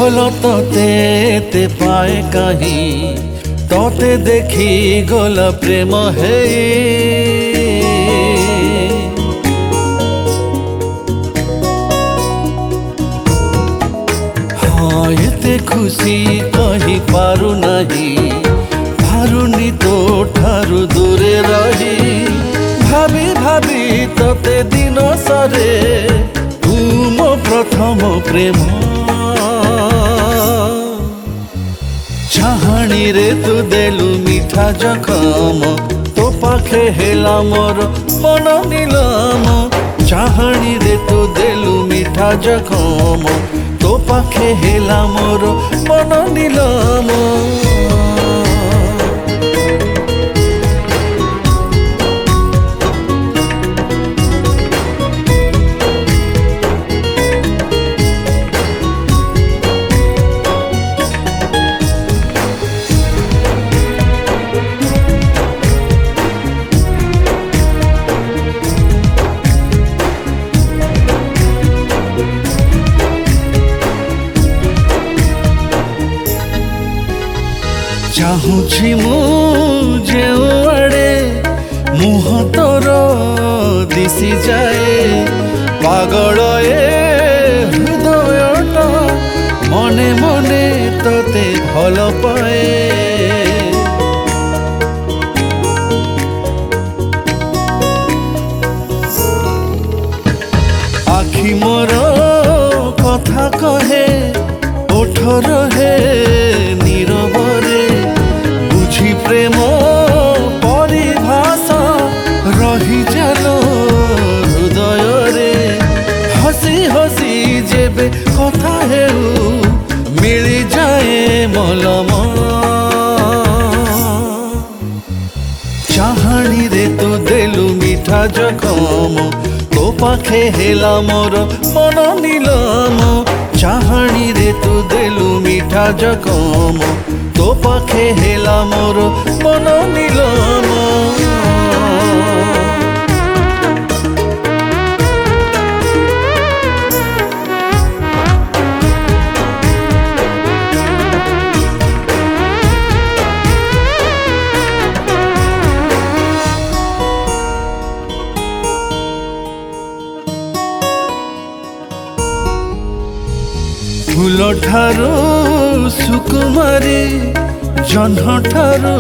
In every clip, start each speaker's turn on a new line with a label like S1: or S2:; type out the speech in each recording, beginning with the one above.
S1: ଭଲ ତତେ ଏତେ ପାଏ କାହିଁ ତତେ ଦେଖି ଗଲା ପ୍ରେମ ହେଇ ହଁ ଏତେ ଖୁସି କହି ପାରୁନାହିଁ ପାରୁନି ତୋ ଠାରୁ ଦୂରେ ରହି ଭାବି ଭାବି ତତେ ଦିନ ସରେ ତୁ ମୋ ପ୍ରଥମ ପ୍ରେମ चाहाणी रे तू देलु मीठा जखम तो पाखे हेला मोर मन नीलम चाहाणी रे तू देलु मीठा जखम तो पाखे हेला मोर मन नीलम चाहूची मु जेउ आड़े मुह तोर दिशी जाए पागल ए हृदयटा मने मने तते भल पाए आखि मोर कथा कहे ओठ रहे नीरवरे बुझी प्रेम परिभाषा रही जालो हृदय रे हसी हसी जेबे कथा हेउ मिली जाए मलम चाहाणी रे तू देलु मीठा जखम तो पाखे हेला मोर मन नीलम चाहाणी रे तू देलु मीठा जखम तो पाखे हेला मोर मन नीलम फूल ठारू सुकुमारी जह्न ठारू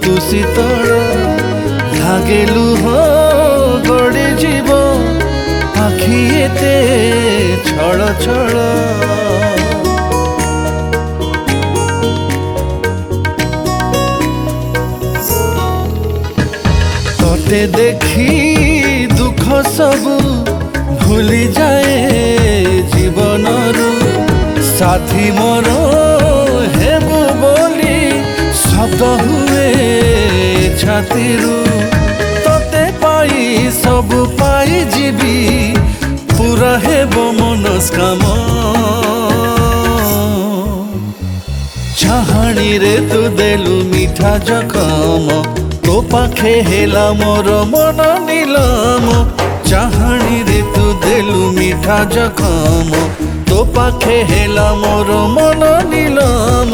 S1: तू शीतल लागेलु हो गड़ी जीव आखि एते छल छल तते देखी दुख सबू भूली जाए जीवनरू साथी मोर हेबु बोली शब्द हुए छातीरू तते पाई सब पाई जीवी पूरा हेब मनस्काम चाहाणी रे तू देलु मीठा जखम तो पाखे हेला मोर मन नीलम चाहाणी रे तू देलु मीठा जखम तो पाखे हेला मोर मन नीलम।